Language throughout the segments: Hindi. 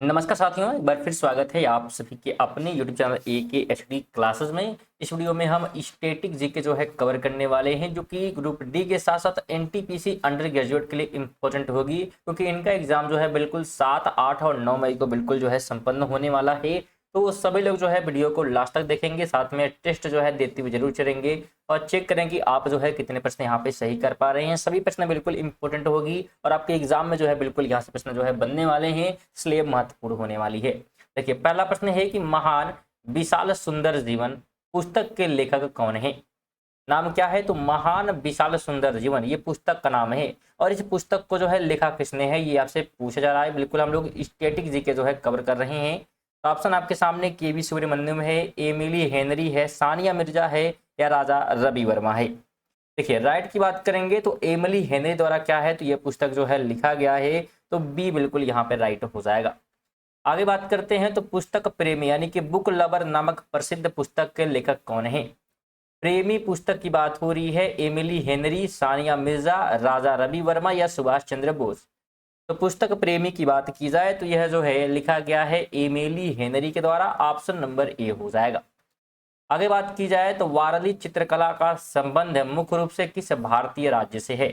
नमस्कार साथियों, एक बार फिर स्वागत है आप सभी के अपने YouTube चैनल AKHD क्लासेस में। इस वीडियो में हम स्टैटिक जीके जो है कवर करने वाले हैं, जो कि ग्रुप डी के साथ साथ एनटीपीसी अंडर ग्रेजुएट के लिए इंपॉर्टेंट होगी, क्योंकि इनका एग्जाम जो है बिल्कुल 7, 8 और 9 मई को बिल्कुल जो है संपन्न होने वाला है। तो सभी लोग जो है वीडियो को लास्ट तक देखेंगे, साथ में टेस्ट जो है देते हुए जरूर चलेंगे और चेक करें कि आप जो है कितने प्रश्न यहाँ पे सही कर पा रहे हैं। सभी प्रश्न बिल्कुल इंपॉर्टेंट होगी और आपके एग्जाम में जो है बिल्कुल यहाँ से प्रश्न जो है बनने वाले हैं, इसलिए महत्वपूर्ण होने वाली है। देखिए, पहला प्रश्न है कि महान विशाल सुंदर जीवन पुस्तक के लेखक कौन है? नाम क्या है? तो महान विशाल सुंदर जीवन ये पुस्तक का नाम है। और इस पुस्तक को जो है लिखा किसने है, ये आपसे पूछा जा रहा है। बिल्कुल हम लोग स्टैटिक जीके जो है कवर कर रहे हैं। तो ऑप्शन आपके सामने केवी सुब्रमण्यम है, एमिली हेनरी है, सानिया मिर्जा है या राजा रवि वर्मा है। देखिए, राइट की बात करेंगे तो एमिली हेनरी द्वारा क्या है, तो यह पुस्तक जो है लिखा गया है। तो बी बिल्कुल यहाँ पे राइट हो जाएगा। आगे बात करते हैं तो पुस्तक प्रेमी यानी कि बुक लवर नामक प्रसिद्ध पुस्तक के लेखक कौन है? प्रेमी पुस्तक की बात हो रही है। एमिली हेनरी, सानिया मिर्जा, राजा रवि वर्मा या सुभाष चंद्र बोस। तो पुस्तक प्रेमी की बात की जाए तो यह जो है लिखा गया है एमिली हेनरी के द्वारा। ऑप्शन नंबर ए हो जाएगा। आगे बात की जाए तो वारली चित्रकला का संबंध मुख्य रूप से किस भारतीय राज्य से है?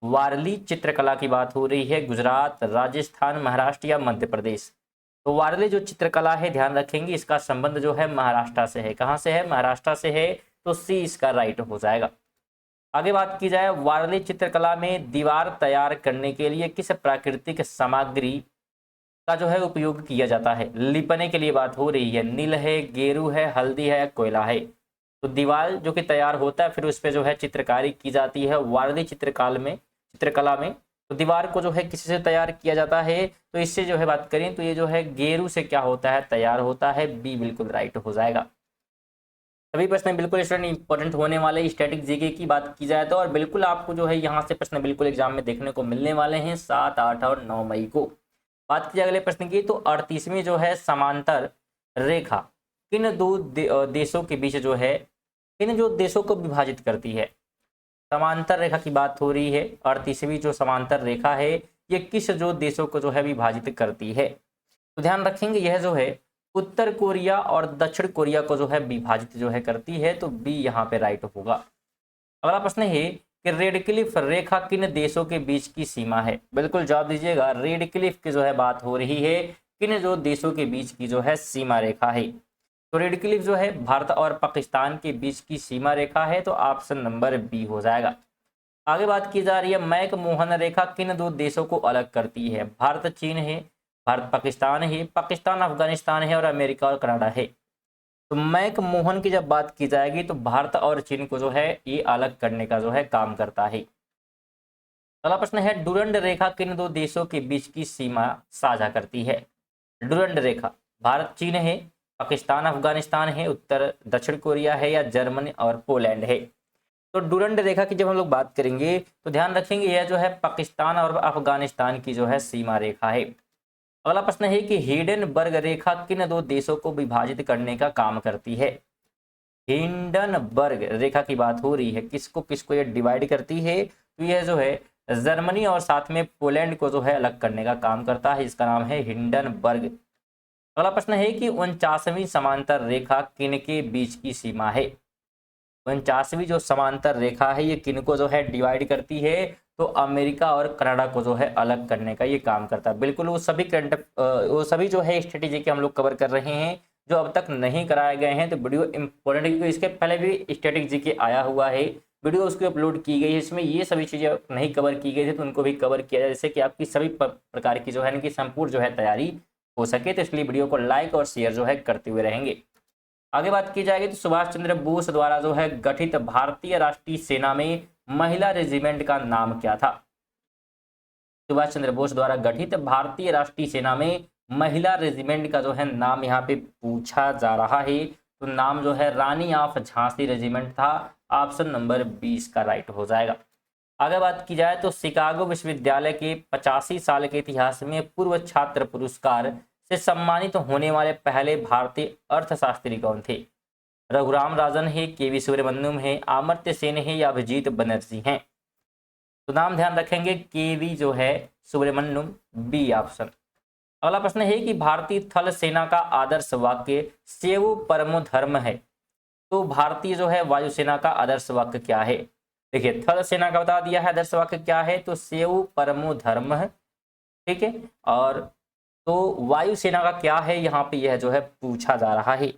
वारली चित्रकला की बात हो रही है गुजरात, राजस्थान, महाराष्ट्र या मध्य प्रदेश। तो वारली जो चित्रकला है, ध्यान रखेंगे इसका संबंध जो है महाराष्ट्र से है। कहाँ से है? महाराष्ट्र से है। तो सी इसका राइट हो जाएगा। आगे बात की जाए, वारली चित्रकला में दीवार तैयार करने के लिए किस प्राकृतिक सामग्री का जो है उपयोग किया जाता है? लिपने के लिए बात हो रही है। नील है, गेरू है, हल्दी है या कोयला है। तो दीवार जो कि तैयार होता है, फिर उस पर जो है चित्रकारी की जाती है वारली चित्रकला में। तो दीवार को जो है किसी से तैयार किया जाता है? तो इससे जो है बात करें तो ये जो है गेरू से क्या होता है, तैयार होता है। बी बिल्कुल राइट हो जाएगा। सभी प्रश्न बिल्कुल स्टूडेंट इंपॉर्टेंट होने वाले। स्टैटिक जीके की बात की जाए तो और बिल्कुल आपको जो है यहाँ से प्रश्न बिल्कुल एग्जाम में देखने को मिलने वाले हैं 7, 8 और 9 मई को। बात की जाए अगले प्रश्न की तो 38वीं जो है समांतर रेखा किन दो देशों के बीच जो है, किन जो देशों को विभाजित करती है? समांतर रेखा की बात हो रही है। 38वीं जो समांतर रेखा है ये किस जो देशों को जो है विभाजित करती है? तो ध्यान रखेंगे यह जो है उत्तर कोरिया और दक्षिण कोरिया को जो है विभाजित जो है करती है। तो बी यहाँ पे राइट होगा। अगला प्रश्न है कि रेड क्लिफ रेखा किन देशों के बीच की सीमा है? बिल्कुल जवाब दीजिएगा। रेड क्लिफ की जो है बात हो रही है किन जो देशों के बीच की जो है सीमा रेखा है? तो रेड क्लिफ जो है भारत और पाकिस्तान के बीच की सीमा रेखा है। तो ऑप्शन नंबर बी हो जाएगा। आगे बात की जा रही है मैक मोहन रेखा किन दो देशों को अलग करती है? भारत चीन है, भारत पाकिस्तान है, पाकिस्तान अफगानिस्तान है और अमेरिका और कनाडा है। तो मैक मोहन की जब बात की जाएगी तो भारत और चीन को जो है ये अलग करने का जो है काम करता है। अगला प्रश्न है डुरंड रेखा किन दो देशों के बीच की सीमा साझा करती है? डुरंड रेखा भारत चीन है, पाकिस्तान अफगानिस्तान है, उत्तर दक्षिण कोरिया है या जर्मनी और पोलैंड है। तो डुरंड रेखा की जब हम लोग बात करेंगे तो ध्यान रखेंगे यह जो है पाकिस्तान और अफगानिस्तान की जो है सीमा रेखा है। अगला प्रश्न है कि हिंडनबर्ग रेखा किन दो देशों को विभाजित करने का काम करती है? हिंडनबर्ग रेखा की बात हो रही है, किसको किसको ये डिवाइड करती है? तो यह जो है जर्मनी और साथ में पोलैंड को जो है अलग करने का काम करता है। इसका नाम है हिंडनबर्ग। अगला प्रश्न है कि 49वीं समांतर रेखा किन के बीच की सीमा है? 49वीं जो समांतर रेखा है ये किनको जो है डिवाइड करती है? तो अमेरिका और कनाडा को जो है अलग करने का ये काम करता है। बिल्कुल वो सभी जो है स्ट्रेटेजी के हम लोग कवर कर रहे हैं जो अब तक नहीं कराए गए हैं। तो वीडियो इंपॉर्टेंट है क्योंकि इसके पहले भी स्टैटिक जीके आया हुआ है, वीडियो उसकी अपलोड की गई है, इसमें ये सभी चीज़ें नहीं कवर की गई थी तो उनको भी कवर किया जाए, जिससे कि आपकी सभी प्रकार की जो है इनकी संपूर्ण जो है तैयारी हो सके। तो इसलिए वीडियो को लाइक और शेयर जो है करते हुए रहेंगे। आगे बात की जाएगी तो सुभाष चंद्र बोस द्वारा जो है गठित भारतीय राष्ट्रीय सेना में महिला रेजिमेंट का नाम क्या था? सुभाष चंद्र बोस द्वारा गठित भारतीय राष्ट्रीय सेना में महिला रेजिमेंट का जो है नाम यहाँ पे पूछा जा रहा है। तो नाम जो है रानी ऑफ झांसी रेजिमेंट था। ऑप्शन नंबर 20 का राइट हो जाएगा। आगे बात की जाए तो शिकागो विश्वविद्यालय के 85 साल के इतिहास में पूर्व छात्र पुरस्कार से सम्मानित होने वाले पहले भारतीय अर्थशास्त्री कौन थे? रघुराम राजन है, केवी सुब्रमण्यम है, अमर्त्य सेन है या अभिजीत बनर्जी हैं। तो नाम ध्यान रखेंगे केवी जो है सुब्रमण्यम, बी ऑप्शन। अगला प्रश्न है कि भारतीय थल सेना का आदर्श वाक्य सेवु परमो धर्म है। तो भारतीय जो है वायुसेना का आदर्श वाक्य क्या है? देखिए, थल सेना का बता दिया है आदर्श वाक्य क्या है, तो सेवु परमो धर्म है। ठीक है, और तो वायुसेना का क्या है यहाँ पे यह जो है पूछा जा रहा है।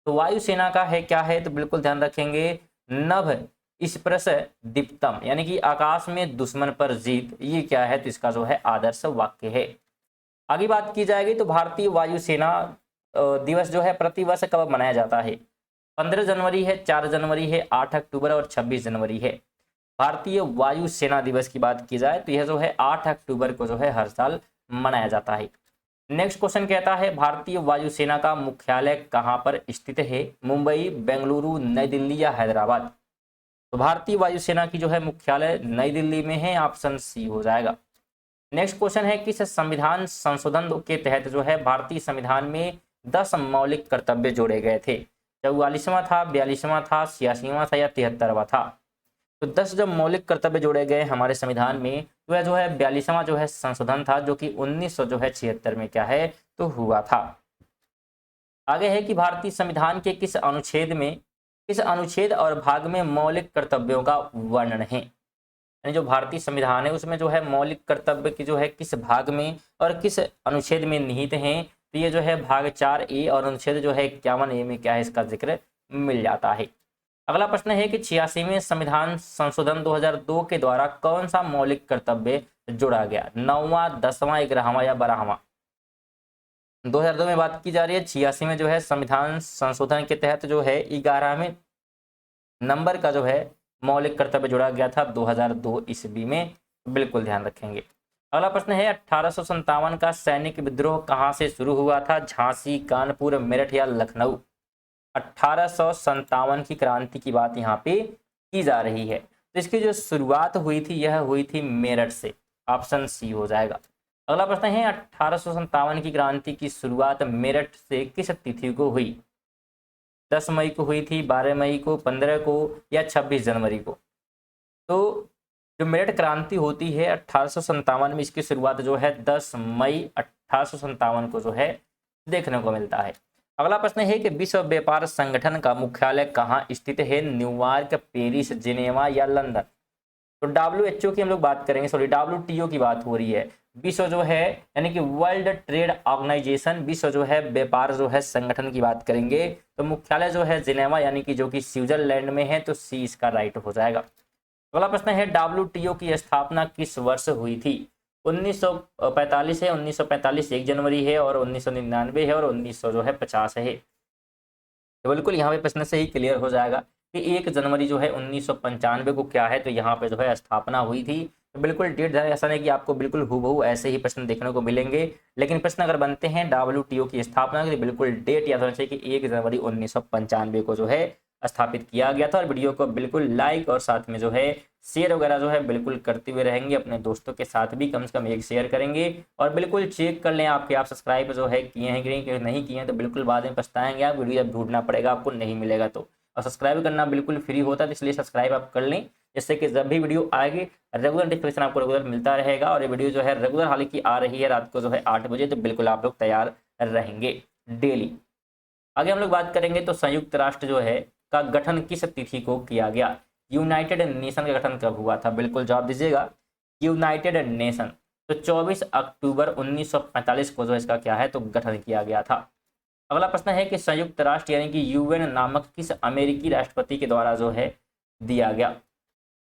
तो वायुसेना का है क्या है, तो बिल्कुल ध्यान रखेंगे, नभ स्पृश दीप्तम, यानी कि आकाश में दुश्मन पर जीत, ये क्या है, तो इसका जो है आदर्श वाक्य है। आगे बात की जाएगी तो भारतीय वायुसेना दिवस जो है प्रतिवर्ष कब मनाया जाता है? 15 जनवरी है, 4 जनवरी है, 8 अक्टूबर और 26 जनवरी है। भारतीय वायुसेना दिवस की बात की जाए तो यह जो है 8 अक्टूबर को जो है हर साल मनाया जाता है। नेक्स्ट क्वेश्चन कहता है भारतीय वायुसेना का मुख्यालय कहाँ पर स्थित है? मुंबई, बेंगलुरु, नई दिल्ली या हैदराबाद? तो भारतीय वायुसेना की जो है मुख्यालय नई दिल्ली में है, ऑप्शन सी हो जाएगा। नेक्स्ट क्वेश्चन है किस संविधान संशोधन के तहत जो है भारतीय संविधान में 10 मौलिक कर्तव्य जोड़े गए थे? 44वां था, 42वां था, 86वां था या 73वां था? तो 10 जब मौलिक कर्तव्य जोड़े गए हमारे संविधान में, तो यह जो है 42वां जो है संशोधन था, जो कि 1976 में क्या है, तो हुआ था। आगे है कि भारतीय संविधान के किस अनुच्छेद और भाग में मौलिक कर्तव्यों का वर्णन है? यानी जो भारतीय संविधान है उसमें जो है मौलिक कर्तव्य की जो है किस भाग में और किस अनुच्छेद में निहित हैं? तो ये जो है भाग 4A और अनुच्छेद जो है 51A में क्या है, इसका जिक्र मिल जाता है। अगला प्रश्न है कि 86वें संविधान संशोधन 2002 के द्वारा कौन सा मौलिक कर्तव्य जोड़ा गया? 9वां, 10वां, 11वां या 12वां? 2002 में बात की जा रही है। 86 में जो है संविधान संशोधन के तहत जो है 11वें नंबर का जो है मौलिक कर्तव्य जोड़ा गया था 2002 ईस्वी में, बिल्कुल ध्यान रखेंगे। अगला प्रश्न है 1857 का सैनिक विद्रोह कहाँ से शुरू हुआ था? झांसी, कानपुर, मेरठ या लखनऊ? 1857 की क्रांति की बात यहाँ पे की जा रही है, तो इसकी जो शुरुआत हुई थी यह हुई थी मेरठ से, ऑप्शन सी हो जाएगा। अगला प्रश्न है 1857 की क्रांति की शुरुआत मेरठ से किस तिथि को हुई? 10 मई को हुई थी, 12 मई को, 15 को या 26 जनवरी को? तो जो मेरठ क्रांति होती है 1857 में, इसकी शुरुआत जो है 10 मई 1857 को जो है देखने को मिलता है। अगला प्रश्न है कि विश्व व्यापार संगठन का मुख्यालय कहाँ स्थित है? न्यूयॉर्क, पेरिस, जिनेवा या लंदन? तो WHO की हम लोग बात करेंगे, सॉरी WTO की बात हो रही है। विश्व जो है यानी कि वर्ल्ड ट्रेड ऑर्गेनाइजेशन, विश्व जो है व्यापार जो है संगठन की बात करेंगे, तो मुख्यालय जो है जिनेवा यानी कि जो कि स्विट्जरलैंड में है, तो सी इसका राइट हो जाएगा। अगला प्रश्न है WTO की स्थापना किस वर्ष हुई थी? 1945 है, 1945 1 जनवरी है और 1999 है और 1900 जो है 50 है। तो बिल्कुल यहाँ पे प्रश्न से ही क्लियर हो जाएगा कि 1 जनवरी जो है 1995 को क्या है, तो यहाँ पे जो है स्थापना हुई थी। तो बिल्कुल डेट ऐसा नहीं कि आपको बिल्कुल हूबहू ऐसे ही प्रश्न देखने को मिलेंगे, लेकिन प्रश्न अगर बनते हैं WTO की स्थापना की, तो बिल्कुल डेट याद होना चाहिए कि 1 जनवरी 1995 को जो है स्थापित किया गया था। और वीडियो को बिल्कुल लाइक और साथ में जो है शेयर वगैरह जो है बिल्कुल करते हुए रहेंगे, अपने दोस्तों के साथ भी कम से कम एक शेयर करेंगे। और बिल्कुल चेक कर लें आप सब्सक्राइब जो है किए हैं कि नहीं किए हैं, तो बिल्कुल बाद में पछताएंगे आप, वीडियो जब ढूंढना पड़ेगा आपको नहीं मिलेगा तो। और सब्सक्राइब करना बिल्कुल फ्री होता है, तो इसलिए सब्सक्राइब आप कर लें, जिससे कि जब भी वीडियो आएगी रेगुलर नोटिफिकेशन आपको रेगुलर मिलता रहेगा। और ये वीडियो जो है रेगुलर हालांकि आ रही है रात को जो है 8 बजे, तो बिल्कुल आप लोग तैयार रहेंगे डेली। आगे हम लोग बात करेंगे तो संयुक्त राष्ट्र जो है का गठन किस तिथि को किया गया? यूनाइटेड नेशन का गठन कब हुआ था? बिल्कुल जवाब दीजिएगा, यूनाइटेड नेशन। तो 24 अक्टूबर 1945 को जो इसका क्या है, तो गठन किया गया था। अगला प्रश्न है कि संयुक्त राष्ट्र यानी कि UN नामक किस अमेरिकी राष्ट्रपति के द्वारा जो है दिया गया?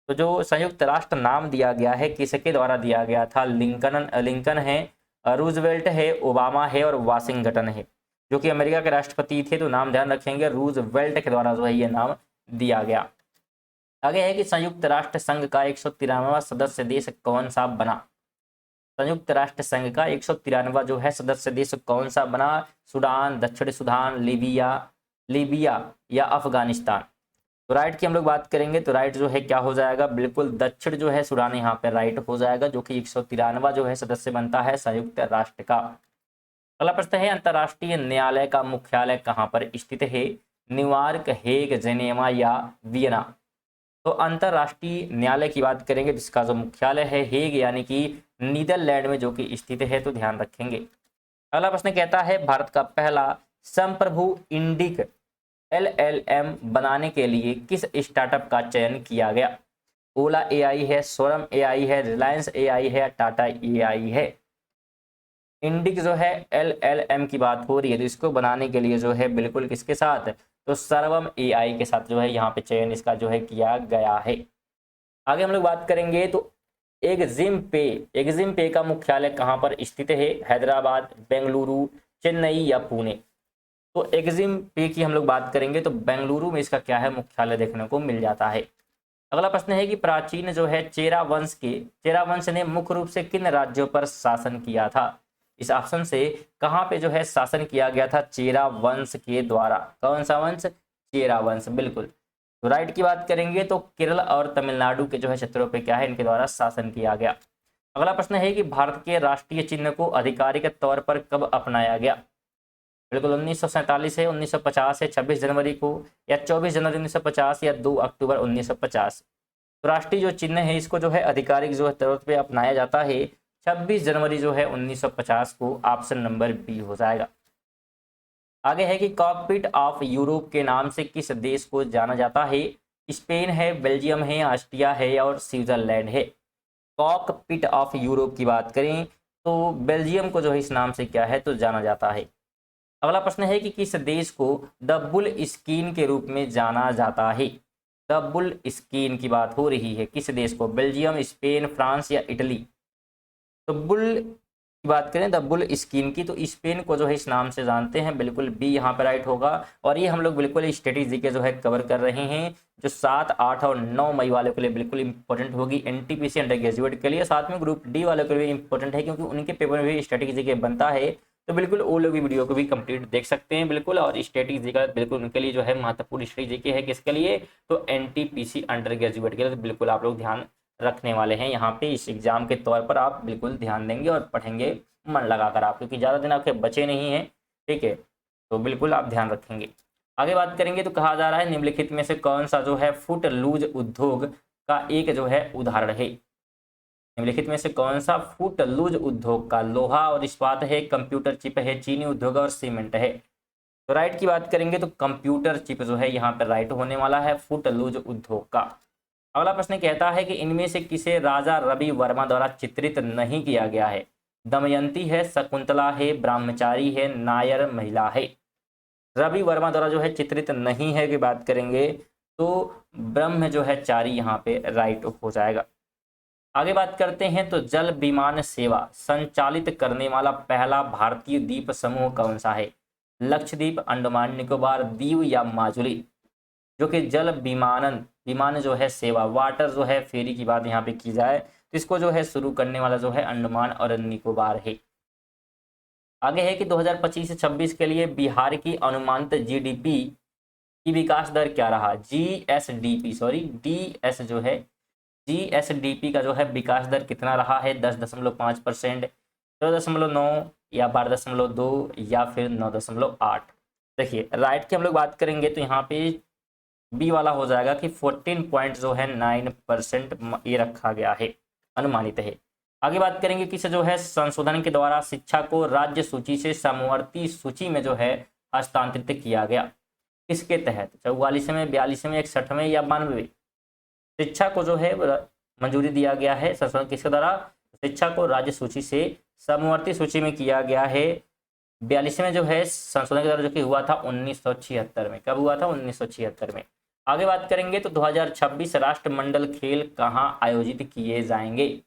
तो जो संयुक्त राष्ट्र नाम दिया गया है किसके द्वारा दिया गया था? लिंकन है, रूजवेल्ट है, ओबामा है और वाशिंगटन है। जो कि अमेरिका के राष्ट्रपति थे, तो नाम ध्यान रखेंगे, रूजवेल्ट के द्वारा जो है ये नाम दिया गया। आगे है कि संयुक्त राष्ट्र संघ का 193वां सदस्य देश कौन सा बना? संयुक्त राष्ट्र संघ का 193वां जो है सदस्य देश कौन सा बना? सूडान, दक्षिण सूडान, लीबिया या अफगानिस्तान? तो राइट की हम लोग बात करेंगे, तो राइट जो है क्या हो जाएगा, बिल्कुल दक्षिण जो है सूडान यहाँ पे राइट हो जाएगा, जो कि 193वां जो है सदस्य बनता है संयुक्त राष्ट्र का। अगला प्रश्न है अंतर्राष्ट्रीय न्यायालय का मुख्यालय कहाँ पर स्थित है? न्यूयॉर्क, हेग, जेनेवा या वियना? तो अंतर्राष्ट्रीय न्यायालय की बात करेंगे जिसका जो मुख्यालय है हेग यानी कि नीदरलैंड में जो कि स्थित है, तो ध्यान रखेंगे। अगला प्रश्न कहता है भारत का पहला संप्रभु इंडिक LLM बनाने के लिए किस स्टार्टअप का चयन किया गया? ओला AI है, स्वरम AI है, रिलायंस AI है, टाटा AI है। इंडिक जो है LLM की बात हो रही है, तो इसको बनाने के लिए जो है बिल्कुल किसके साथ, तो सर्वम AI के साथ जो है यहाँ पे चयन इसका जो है किया गया है। आगे हम लोग बात करेंगे तो एग्जिम पे का मुख्यालय कहाँ पर स्थित है? हैदराबाद, बेंगलुरु, चेन्नई या पुणे? तो एग्जिम पे की हम लोग बात करेंगे तो बेंगलुरु में इसका क्या है, मुख्यालय देखने को मिल जाता है। अगला प्रश्न है कि प्राचीन जो है चेरा वंश ने मुख्य रूप से किन राज्यों पर शासन किया था? इस ऑप्शन से कहाँ पे जो है शासन किया गया था चेरा वंश के द्वारा? कौन सा वंश? चेरा वंश, बिल्कुल। तो राइट की बात करेंगे तो केरल और तमिलनाडु के जो है क्षेत्रों पे क्या है, इनके द्वारा शासन किया गया। अगला प्रश्न है कि भारत के राष्ट्रीय चिन्ह को आधिकारिक तौर पर कब अपनाया गया? बिल्कुल 1947 है, 1950 है, 26 जनवरी को, या 24 जनवरी 1950, या 2 अक्टूबर 1950। तो राष्ट्रीय जो चिन्ह है इसको जो है आधिकारिक जो है तौर पे अपनाया जाता है 26 जनवरी जो है 1950 को। ऑप्शन नंबर बी हो जाएगा। आगे है कि कॉकपिट ऑफ यूरोप के नाम से किस देश को जाना जाता है? स्पेन है, बेल्जियम है, ऑस्ट्रिया है और स्विट्जरलैंड है। कॉकपिट ऑफ यूरोप की बात करें तो बेल्जियम को जो है इस नाम से क्या है, तो जाना जाता है। अगला प्रश्न है कि किस देश को द बुल स्कीन के रूप में जाना जाता है? द बुल स्कीन की बात हो रही है, किस देश को? बेल्जियम, स्पेन, फ्रांस या इटली? तो बुल की बात करें द बुल स्कीन की, तो स्पेन को जो है इस नाम से जानते हैं, बिल्कुल बी यहाँ पर राइट होगा। और ये हम लोग बिल्कुल स्ट्रेटेजी के जो है कवर कर रहे हैं, जो 7, 8 और 9 मई वाले के लिए बिल्कुल इंपॉर्टेंट होगी NTPC अंडर ग्रेजुएट के लिए। साथ में ग्रुप डी वाले के लिए इंपॉर्टेंट है, क्योंकि उनके पेपर में भी स्ट्रेटेजी के बनता है। तो बिल्कुल वो लोग भी वीडियो को भी कंप्लीट देख सकते हैं बिल्कुल। और स्ट्रेटेजी का बिल्कुल उनके लिए जो है महत्वपूर्ण स्ट्रेटेजी है, किसके लिए? तो NTPC अंडर ग्रेजुएट के लिए। तो बिल्कुल आप लोग ध्यान रखने वाले हैं यहाँ पे, इस एग्जाम के तौर पर आप बिल्कुल ध्यान देंगे और पढ़ेंगे मन लगाकर आप, क्योंकि ज़्यादा दिन आपके बचे नहीं हैं, ठीक है। तो बिल्कुल आप ध्यान रखेंगे। आगे बात करेंगे तो कहा जा रहा है निम्नलिखित में से कौन सा जो है फुट लूज उद्योग का एक जो है उदाहरण है? निम्नलिखित में से कौन सा फुट लूज उद्योग का? लोहा और इस्पात है, कंप्यूटर चिप है, चीनी उद्योग और सीमेंट है। तो राइट की बात करेंगे तो कंप्यूटर चिप जो है यहाँ पर राइट होने वाला है फुट लूज उद्योग का। अगला प्रश्न कहता है कि इनमें से किसे राजा रवि वर्मा द्वारा चित्रित नहीं किया गया है? दमयंती है, शकुंतला है, ब्रह्मचारी है, नायर महिला है। रवि वर्मा द्वारा जो है चित्रित नहीं है की बात करेंगे तो ब्रह्म जो है चारी यहाँ पे राइट हो जाएगा। आगे बात करते हैं तो जल विमान सेवा संचालित करने वाला पहला भारतीय द्वीप समूह कौन सा है? लक्षद्वीप, अंडमान निकोबार, दीव या माजुली? जो कि जल विमान जो है सेवा, वाटर जो है फेरी की बात यहाँ पे की जाए तो इसको जो है शुरू करने वाला जो है अंडमान और निकोबार है। आगे है कि 2025 से 26 के लिए बिहार की अनुमानित GDP की विकास दर क्या रहा? GSDP का जो है विकास दर कितना रहा है? 10.5%, 14.9 या 12.2 या फिर 9.8? देखिए राइट की हम लोग बात करेंगे तो यहाँ पे बी वाला हो जाएगा कि 14.9% ये रखा गया है, अनुमानित है। आगे बात करेंगे कि जो है संशोधन के द्वारा शिक्षा को राज्य सूची से समवर्ती सूची में जो है हस्तांतरित किया गया, किसके तहत? 44वें, 42वें, 61वें या 92वें? शिक्षा को जो है मंजूरी दिया गया है संशोधन किसके द्वारा? शिक्षा को राज्य सूची से समवर्ती सूची में किया गया है 42वें जो है संशोधन के द्वारा, जो कि हुआ था 1976 में। कब हुआ था? 1976 में। आगे बात करेंगे तो 2026 राष्ट्रमंडल खेल कहाँ आयोजित किए जाएंगे?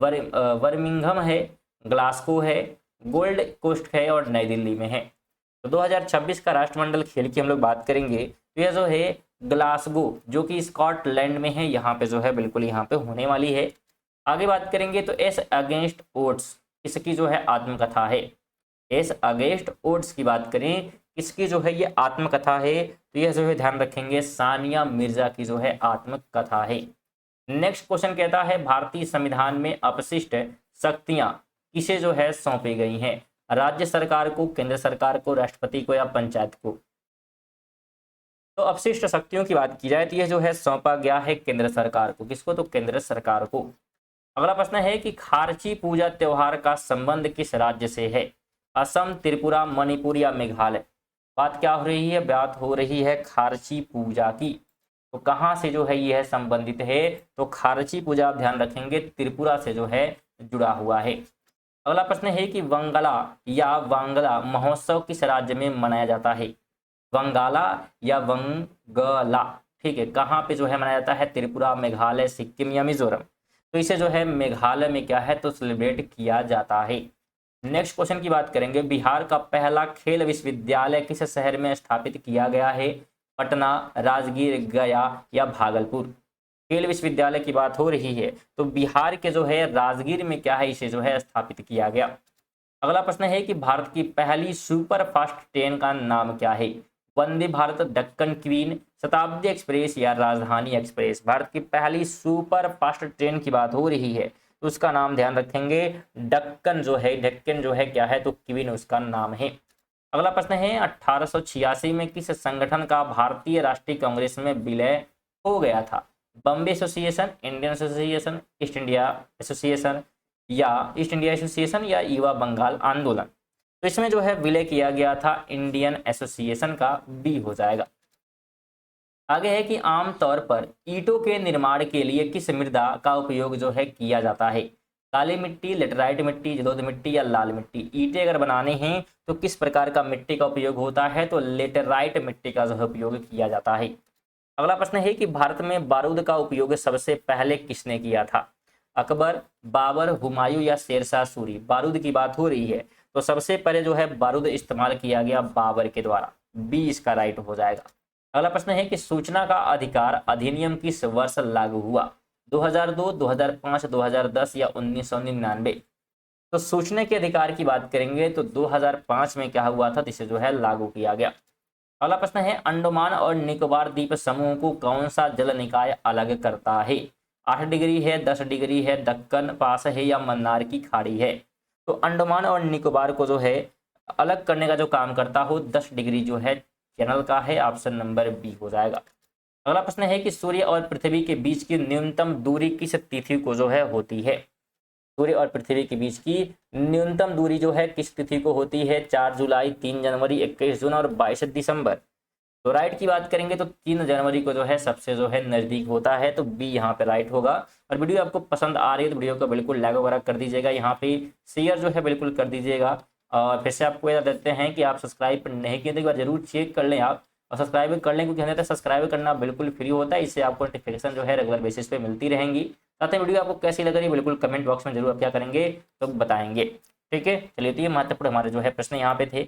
बर्मिंघम है, ग्लासगो है, गोल्ड कोस्ट है और नई दिल्ली में है। तो 2026 का राष्ट्रमंडल खेल की हम लोग बात करेंगे तो यह जो है ग्लासगो जो कि स्कॉटलैंड में है, यहाँ पे जो है बिल्कुल यहाँ पे होने वाली है। आगे बात करेंगे तो एस अगेंस्ट ओड्स इसकी जो है आत्मकथा है। एस अगेंस्ट ओड्स की बात करें किसकी जो है ये आत्मकथा है, तो यह जो है ध्यान रखेंगे सानिया मिर्जा की जो है आत्मकथा है। नेक्स्ट क्वेश्चन कहता है भारतीय संविधान में अपशिष्ट शक्तियां किसे जो है सौंपी गई हैं? राज्य सरकार को, केंद्र सरकार को, राष्ट्रपति को या पंचायत को? तो अपशिष्ट शक्तियों की बात की जाए तो यह जो है सौंपा गया है केंद्र सरकार को। किसको? तो केंद्र सरकार को। अगला प्रश्न है कि खारची पूजा त्योहार का संबंध किस राज्य से है? असम, त्रिपुरा, मणिपुर या मेघालय। बात क्या हो रही है? बात हो रही है खारची पूजा की। तो कहाँ से जो है यह संबंधित है? तो खारची पूजा आप ध्यान रखेंगे त्रिपुरा से जो है जुड़ा हुआ है। अगला प्रश्न है कि वंगला या वांगला महोत्सव किस राज्य में मनाया जाता है? वंगाला या वंगला, ठीक है, कहाँ पे जो है मनाया जाता है? त्रिपुरा, मेघालय, सिक्किम या मिजोरम। तो इसे जो है मेघालय में क्या है तो सेलिब्रेट किया जाता है। नेक्स्ट क्वेश्चन की बात करेंगे, बिहार का पहला खेल विश्वविद्यालय किस शहर में स्थापित किया गया है? पटना, राजगीर, गया या भागलपुर। खेल विश्वविद्यालय की बात हो रही है तो बिहार के जो है राजगीर में क्या है इसे जो है स्थापित किया गया। अगला प्रश्न है कि भारत की पहली सुपर फास्ट ट्रेन का नाम क्या है? वंदे भारत, दक्कन क्वीन, शताब्दी एक्सप्रेस या राजधानी एक्सप्रेस। भारत की पहली सुपर फास्ट ट्रेन की बात हो रही है तो उसका नाम ध्यान रखेंगे दक्कन जो है, दक्कन जो है क्या है तो क्वीन उसका नाम है। अगला प्रश्न है 1886 में किस संगठन का भारतीय राष्ट्रीय कांग्रेस में विलय हो गया था? Bombay association, Indian association, east India association या युवा बंगाल आंदोलन। तो इसमें जो है विलय किया गया था इंडियन एसोसिएशन का, बी हो जाएगा। आगे है कि आमतौर पर ईंटों के निर्माण के लिए किस मृदा का उपयोग जो है किया जाता है? काली मिट्टी, लेटराइट मिट्टी, जलोढ़ मिट्टी या लाल मिट्टी। ईंटें अगर बनाने हैं तो किस प्रकार का मिट्टी का उपयोग होता है? तो लेटराइट मिट्टी का जो है उपयोग किया जाता है। अगला प्रश्न है कि भारत में बारूद का उपयोग सबसे पहले किसने किया था? अकबर, बाबर, हुमायूं या शेरशाह सूरी। बारूद की बात हो रही है तो सबसे पहले जो है बारूद इस्तेमाल किया गया बाबर के द्वारा, बी इसका राइट हो जाएगा। अगला प्रश्न है कि सूचना का अधिकार अधिनियम किस वर्ष लागू हुआ? 2002, 2005, 2010 या 1999। तो सूचना के अधिकार की बात करेंगे तो 2005 में क्या हुआ था, जिसे जो है लागू किया गया। अगला प्रश्न है अंडमान और निकोबार द्वीप समूह को कौन सा जल निकाय अलग करता है? 8 डिग्री है, 10 डिग्री है, दक्कन पास है या मन्नार की खाड़ी है। तो अंडमान और निकोबार को जो है अलग करने का जो काम करता हो 10 डिग्री जो है चैनल का है, ऑप्शन नंबर बी हो जाएगा। अगला प्रश्न है कि सूर्य और पृथ्वी के बीच की न्यूनतम दूरी किस तिथि को जो है होती है? सूर्य और पृथ्वी के बीच की न्यूनतम दूरी जो है किस तिथि को होती है? 4 जुलाई, 3 जनवरी, 21 जून और 22 दिसंबर। तो राइट की बात करेंगे तो 3 जनवरी को जो है सबसे जो है नजदीक होता है, तो बी यहाँ पे राइट होगा। और वीडियो आपको पसंद आ रही है तो वीडियो को बिल्कुल लाइक वगैरह कर दीजिएगा, यहाँ पे शेयर जो है बिल्कुल कर दीजिएगा। और फिर से आपको याद देते हैं कि आप सब्सक्राइब नहीं किए तो एक बार जरूर चेक कर लें आप, और सब्सक्राइब कर लें, क्योंकि हमें सब्सक्राइब करना बिल्कुल फ्री होता है। इससे आपको नोटिफिकेशन जो है रेगुलर बेसिस पे मिलती रहेंगी। साथ ही वीडियो आपको कैसी लग रही है बिल्कुल कमेंट बॉक्स में जरूर आप क्या करेंगे तो बताएंगे। ठीक है, चलिए तो ये महत्वपूर्ण हमारे जो है प्रश्न यहाँ पे थे।